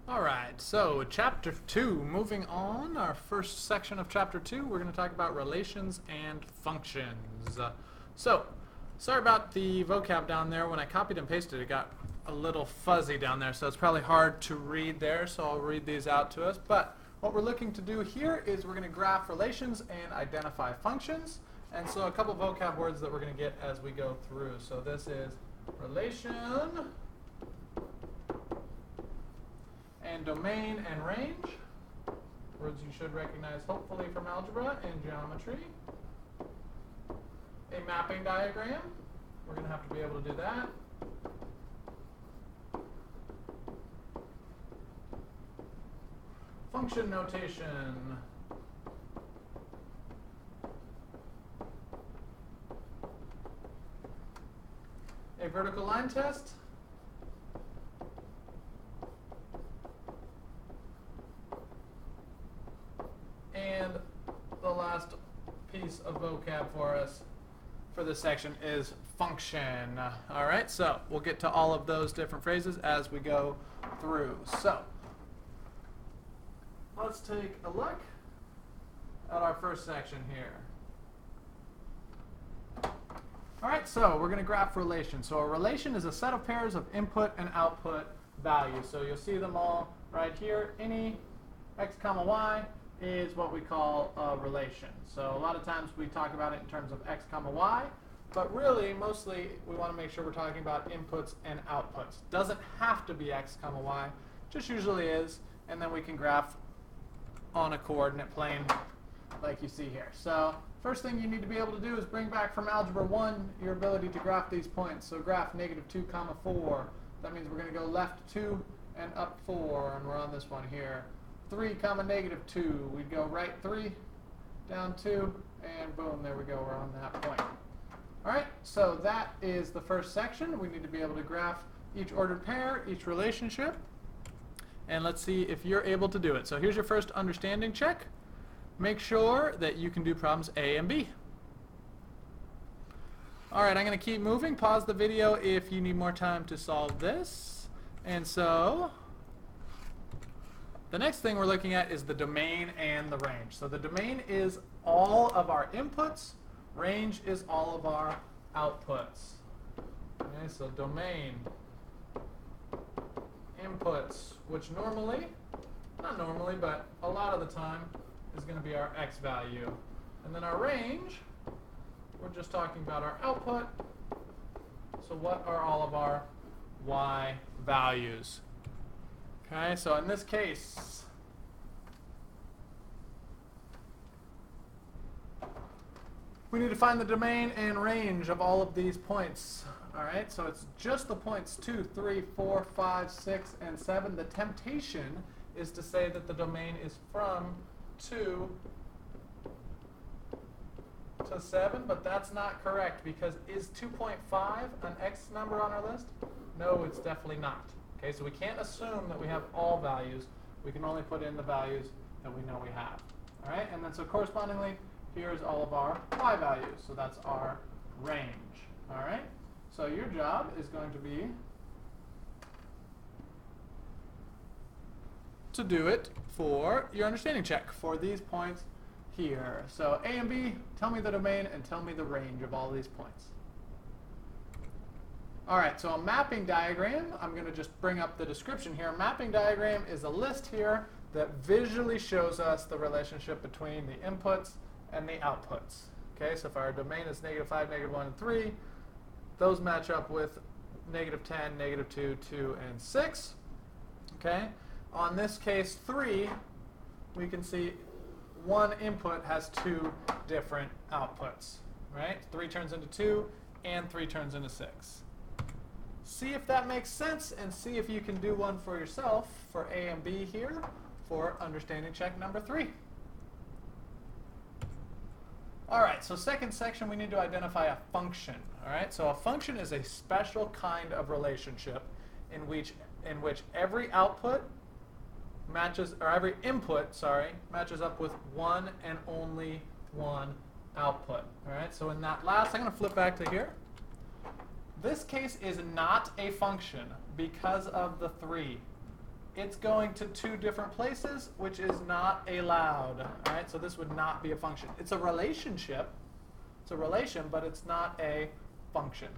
Alright, so chapter 2, moving on, our first section of chapter 2, we're going to talk about relations and functions. Sorry about the vocab down there. When I copied and pasted it got a little fuzzy down there, so it's probably hard to read there, so I'll read these out to us. But what we're looking to do here is we're going to graph relations and identify functions. And so a couple vocab words that we're going to get as we go through. So this is relation, and domain and range, words you should recognize hopefully from algebra and geometry. A mapping diagram, we're going to have to be able to do that. Function notation. A vertical line test. And the last piece of vocab for us for this section is function. All right, so we'll get to all of those different phrases as we go through. So let's take a look at our first section here. All right, so we're going to graph relations. So a relation is a set of pairs of input and output values. So you'll see them all right here. Any x comma y is what we call a relation. So a lot of times we talk about it in terms of x comma y, but really mostly we want to make sure we're talking about inputs and outputs. Doesn't have to be x comma y, just usually is, and then we can graph on a coordinate plane like you see here. So first thing you need to be able to do is bring back from Algebra 1 your ability to graph these points. So graph -2, 4. That means we're going to go left 2 and up 4, and we're on this one here. 3, -2. We'd go right 3, down 2, and boom, there we go, we're on that point. All right, so that is the first section. We need to be able to graph each ordered pair, each relationship, and let's see if you're able to do it. So here's your first understanding check. Make sure that you can do problems A and B. All right, I'm going to keep moving. Pause the video if you need more time to solve this. And so the next thing we're looking at is the domain and the range. So the domain is all of our inputs. Range is all of our outputs. Okay, so domain, inputs, which normally, not normally, but a lot of the time is going to be our x value. And then our range, we're just talking about our output. So what are all of our y values? Okay, so in this case, we need to find the domain and range of all of these points. All right, so it's just the points 2, 3, 4, 5, 6, and 7. The temptation is to say that the domain is from 2 to 7, but that's not correct, because is 2.5 an x number on our list? No, it's definitely not. Okay, so we can't assume that we have all values. We can only put in the values that we know we have. All right, and then so correspondingly, here's all of our y values. So that's our range. All right, so your job is going to be to do it for your understanding check for these points here. So A and B, tell me the domain and tell me the range of all these points. All right, so a mapping diagram, I'm going to just bring up the description here. A mapping diagram is a list here that visually shows us the relationship between the inputs and the outputs. Okay, so if our domain is -5, -1, and 3, those match up with -10, -2, 2, and 6. Okay, on this case 3, we can see one input has 2 different outputs. Right, 3 turns into 2, and 3 turns into 6. See if that makes sense, and see if you can do one for yourself for A and B here for understanding check number 3. All right, so second section, we need to identify a function. All right, so a function is a special kind of relationship in which every output matches, or every input, sorry, matches up with one and only one output. All right, so in that last, I'm going to flip back to here. This case is not a function because of the 3. it's going to two different places, which is not allowed. All right, so this would not be a function. It's a relationship. It's a relation, but it's not a function.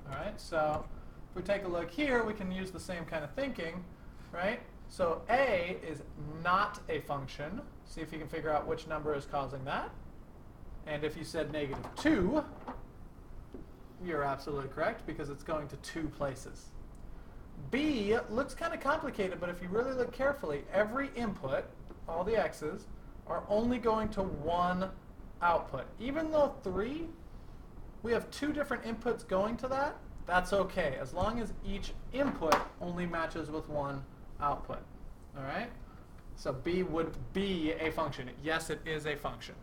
All right, so if we take a look here, we can use the same kind of thinking, right? So a is not a function. See if you can figure out which number is causing that. And if you said -2, you're absolutely correct because it's going to two places. B looks kind of complicated, but if you really look carefully, every input, all the x's, are only going to one output. Even though 3, we have two different inputs going to that, that's okay, as long as each input only matches with one output. All right? So B would be a function. Yes, it is a function.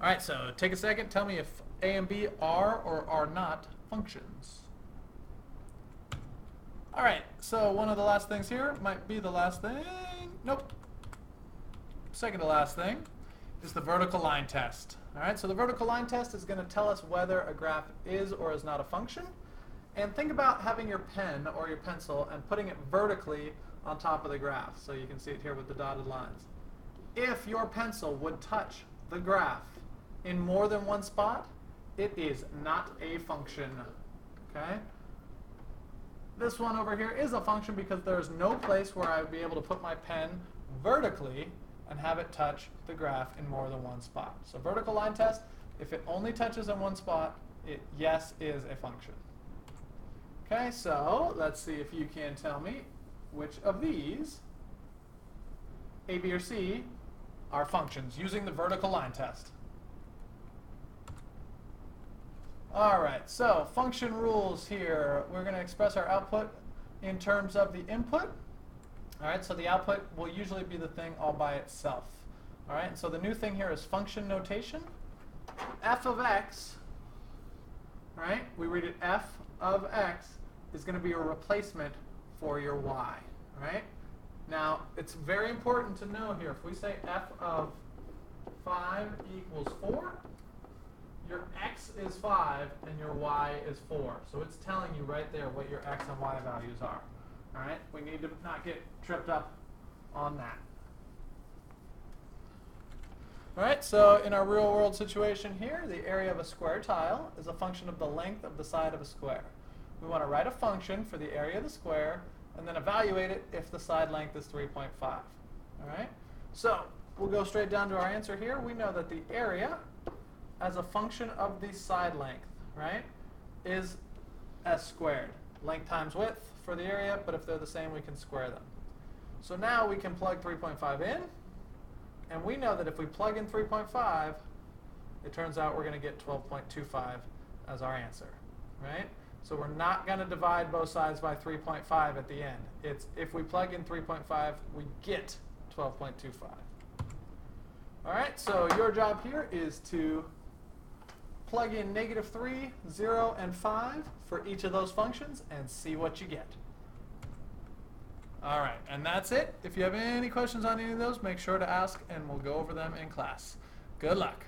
All right, so take a second. Tell me if A and B are or are not functions. All right, so one of the last things here might be the last thing. Nope. Second to last thing is the vertical line test. All right, so the vertical line test is going to tell us whether a graph is or is not a function. And think about having your pen or your pencil and putting it vertically on top of the graph. So you can see it here with the dotted lines. If your pencil would touch the graph in more than one spot, it is not a function. Okay? This one over here is a function because there's no place where I would be able to put my pen vertically and have it touch the graph in more than one spot. So vertical line test, if it only touches in one spot, it, yes, is a function. Okay, so let's see if you can tell me which of these, A, B, or C, are functions using the vertical line test. All right, so function rules here. We're going to express our output in terms of the input. All right, so the output will usually be the thing all by itself. All right, and so the new thing here is function notation. F of x, all right, we read it F of x is going to be a replacement for your y. All right? Now, it's very important to know here, if we say F of 5 equals 4, your x is 5 and your y is 4. So it's telling you right there what your x and y values are. All right? We need to not get tripped up on that. All right, so in our real world situation here, the area of a square tile is a function of the length of the side of a square. We want to write a function for the area of the square and then evaluate it if the side length is 3.5. All right? So we'll go straight down to our answer here. We know that the area as a function of the side length, right, is s squared. Length times width for the area, but if they're the same, we can square them. So now we can plug 3.5 in, and we know that if we plug in 3.5, it turns out we're going to get 12.25 as our answer, right? So we're not going to divide both sides by 3.5 at the end. It's if we plug in 3.5, we get 12.25. All right, so your job here is to plug in -3, 0, and 5 for each of those functions and see what you get. All right, and that's it. If you have any questions on any of those, make sure to ask, and we'll go over them in class. Good luck.